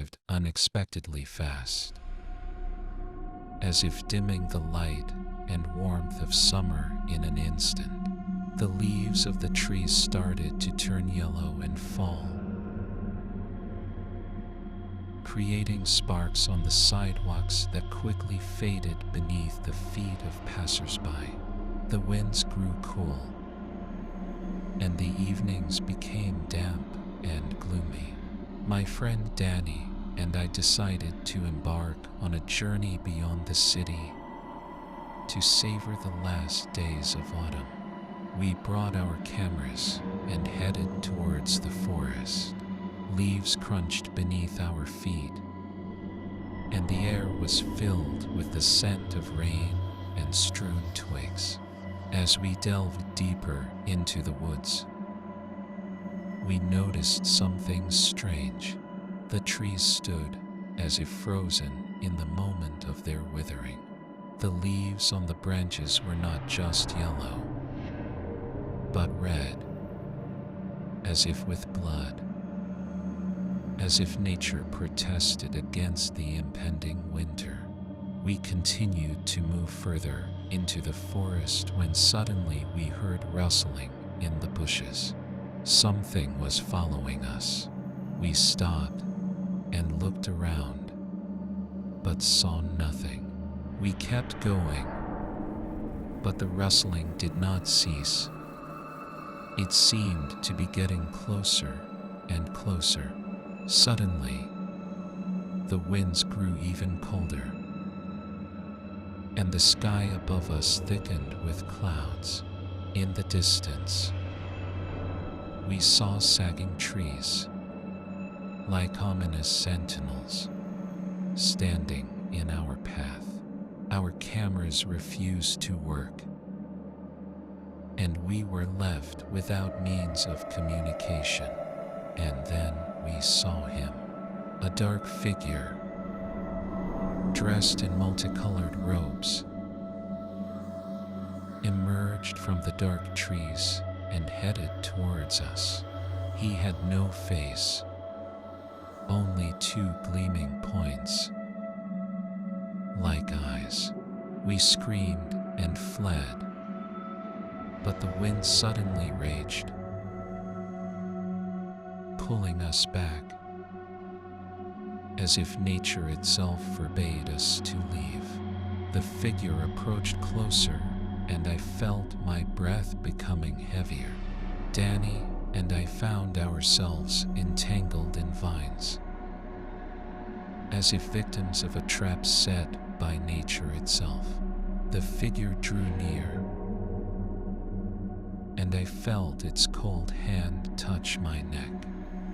arrived unexpectedly fast, as if dimming the light and warmth of summer in an instant. The leaves of the trees started to turn yellow and fall, creating sparks on the sidewalks that quickly faded beneath the feet of passers-by. The winds grew cool, and the evenings became damp and gloomy. My friend Danny and I decided to embark on a journey beyond the city to savor the last days of autumn. We brought our cameras and headed towards the forest. Leaves crunched beneath our feet, and the air was filled with the scent of rain and strewn twigs. As we delved deeper into the woods, we noticed something strange. The trees stood as if frozen in the moment of their withering. The leaves on the branches were not just yellow, but red, as if with blood, as if nature protested against the impending winter. We continued to move further into the forest when suddenly we heard rustling in the bushes. Something was following us. We stopped and looked around, but saw nothing. We kept going, but the rustling did not cease. It seemed to be getting closer and closer. Suddenly, the winds grew even colder, and the sky above us thickened with clouds. In the distance, we saw sagging trees, like ominous sentinels, standing in our path. Our cameras refused to work, and we were left without means of communication. And then we saw him, a dark figure, dressed in multicolored robes, emerged from the dark trees and headed towards us. He had no face, only two gleaming points, like eyes. We screamed and fled, but the wind suddenly raged, pulling us back, as if nature itself forbade us to leave. The figure approached closer, and I felt my breath becoming heavier. Danny and I found ourselves entangled in vines, as if victims of a trap set by nature itself. The figure drew near, and I felt its cold hand touch my neck.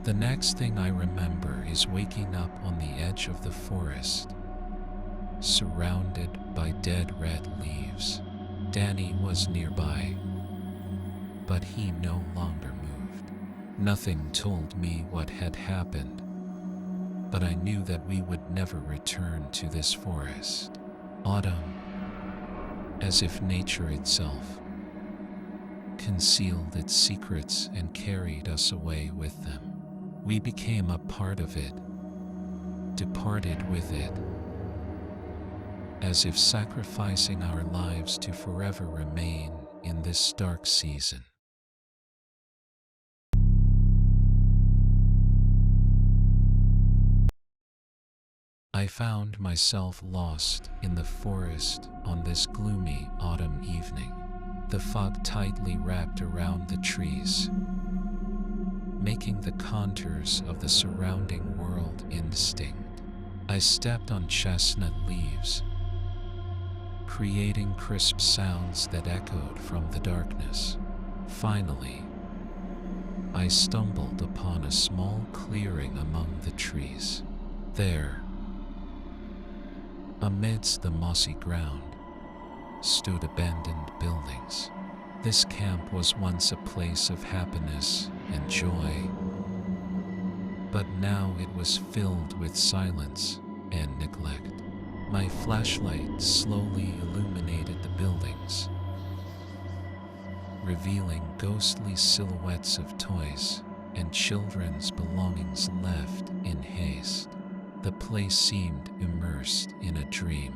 The next thing I remember is waking up on the edge of the forest, surrounded by dead red leaves. Danny was nearby, but he no longer moved. Nothing told me what had happened, but I knew that we would never return to this forest. Autumn, as if nature itself, concealed its secrets and carried us away with them. We became a part of it, departed with it, as if sacrificing our lives to forever remain in this dark season. I found myself lost in the forest on this gloomy autumn evening. The fog tightly wrapped around the trees, making the contours of the surrounding world indistinct. I stepped on chestnut leaves, creating crisp sounds that echoed from the darkness. Finally, I stumbled upon a small clearing among the trees. There, amidst the mossy ground, stood abandoned buildings. This camp was once a place of happiness and joy, but now it was filled with silence and neglect. My flashlight slowly illuminated the buildings, revealing ghostly silhouettes of toys and children's belongings left in haste. The place seemed immersed in a dream,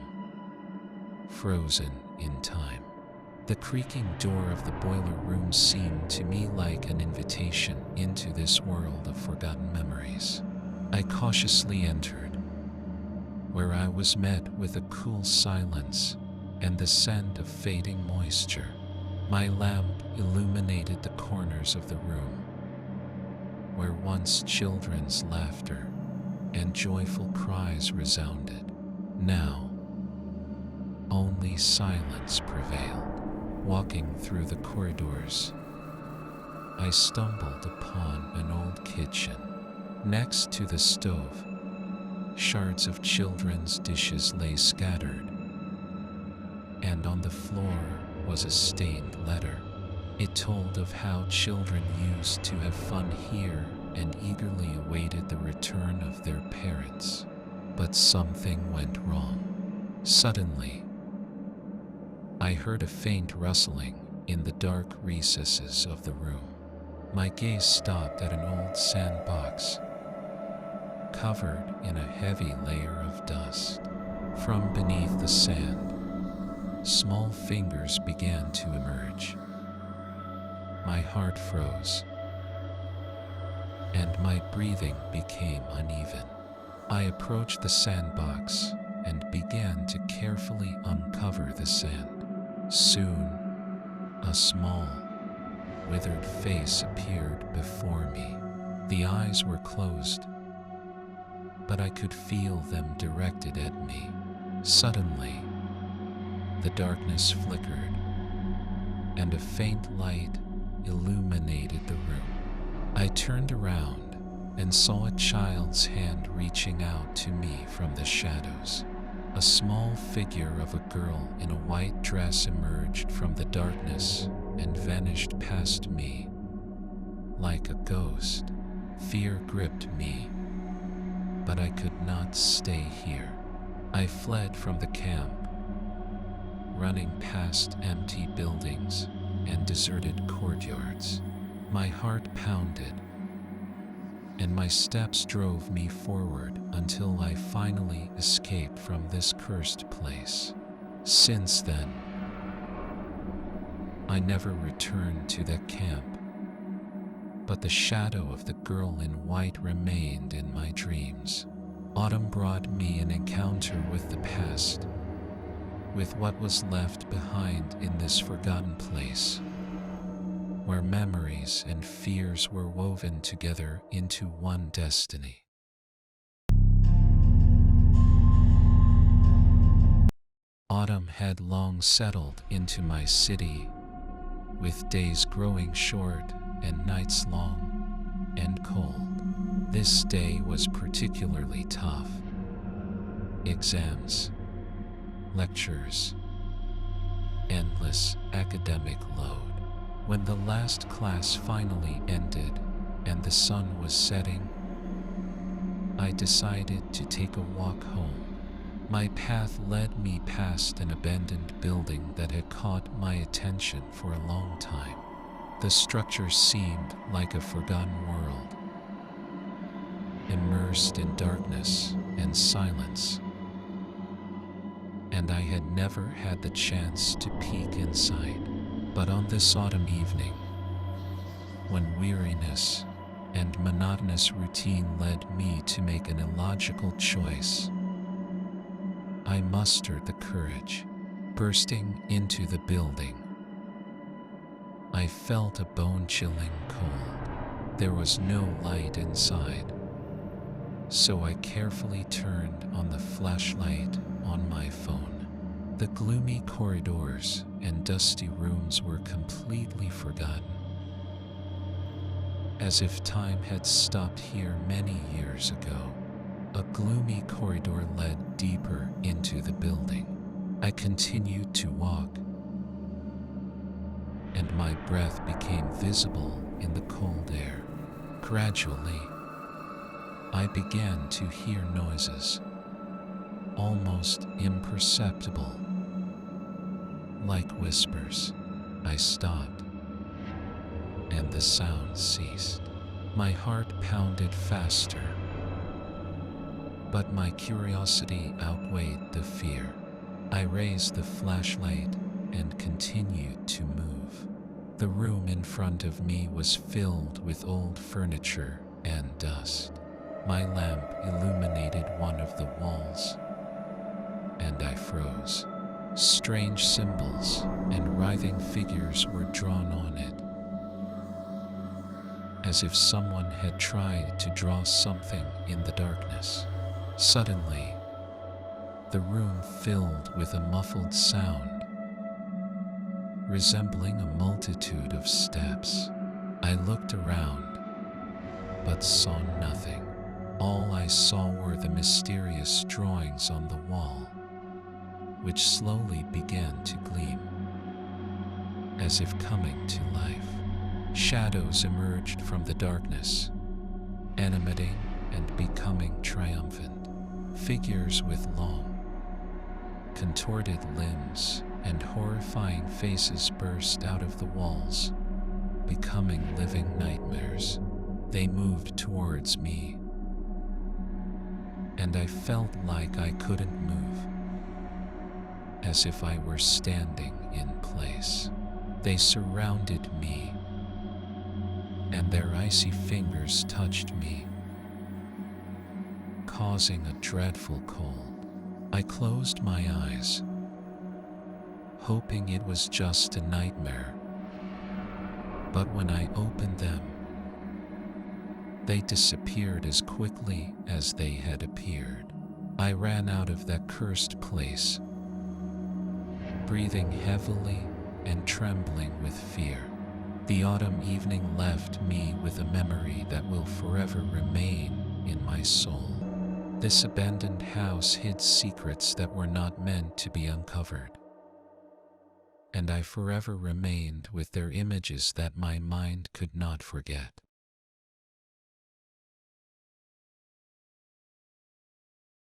frozen in time. The creaking door of the boiler room seemed to me like an invitation into this world of forgotten memories. I cautiously entered, where I was met with a cool silence and the scent of fading moisture. My lamp illuminated the corners of the room, where once children's laughter and joyful cries resounded. Now, only silence prevailed. Walking through the corridors, I stumbled upon an old kitchen. Next to the stove, shards of children's dishes lay scattered, and on the floor was a stained letter. It told of how children used to have fun here and eagerly awaited the return of their parents. But something went wrong. Suddenly, I heard a faint rustling in the dark recesses of the room. My gaze stopped at an old sandbox, covered in a heavy layer of dust. From beneath the sand, small fingers began to emerge. My heart froze, and my breathing became uneven. I approached the sandbox and began to carefully uncover the sand. Soon, a small, withered face appeared before me. The eyes were closed, but I could feel them directed at me. Suddenly, the darkness flickered, and a faint light illuminated the room. I turned around and saw a child's hand reaching out to me from the shadows. A small figure of a girl in a white dress emerged from the darkness and vanished past me like a ghost. Fear gripped me, but I could not stay here. I fled from the camp, running past empty buildings and deserted courtyards. My heart pounded, and my steps drove me forward until I finally escaped from this cursed place. Since then, I never returned to that camp, but the shadow of the girl in white remained in my dreams. Autumn brought me an encounter with the past, with what was left behind in this forgotten place, where memories and fears were woven together into one destiny. Autumn had long settled into my city, with days growing short and nights long and cold. This day was particularly tough. Exams, lectures, endless academic load. When the last class finally ended and the sun was setting, I decided to take a walk home. My path led me past an abandoned building that had caught my attention for a long time. The structure seemed like a forgotten world, immersed in darkness and silence, and I had never had the chance to peek inside. But on this autumn evening, when weariness and monotonous routine led me to make an illogical choice, I mustered the courage. Bursting into the building, I felt a bone-chilling cold. There was no light inside, so I carefully turned on the flashlight on my phone. The gloomy corridors and dusty rooms were completely forgotten, as if time had stopped here many years ago. A gloomy corridor led deeper into the building. I continued to walk, and my breath became visible in the cold air. Gradually, I began to hear noises, almost imperceptible, like whispers. I stopped, and the sound ceased. My heart pounded faster, but my curiosity outweighed the fear. I raised the flashlight and continued to move. The room in front of me was filled with old furniture and dust. My lamp illuminated one of the walls, and I froze. Strange symbols and writhing figures were drawn on it, as if someone had tried to draw something in the darkness. Suddenly, the room filled with a muffled sound, resembling a multitude of steps. I looked around, but saw nothing. All I saw were the mysterious drawings on the wall, which slowly began to gleam, as if coming to life. Shadows emerged from the darkness, animating and becoming triumphant. Figures with long, contorted limbs and horrifying faces burst out of the walls, becoming living nightmares. They moved towards me, and I felt like I couldn't move, as if I were standing in place. They surrounded me, and their icy fingers touched me, causing a dreadful cold. I closed my eyes, hoping it was just a nightmare. But when I opened them, they disappeared as quickly as they had appeared. I ran out of that cursed place, breathing heavily and trembling with fear. The autumn evening left me with a memory that will forever remain in my soul. This abandoned house hid secrets that were not meant to be uncovered, and I forever remained with their images that my mind could not forget.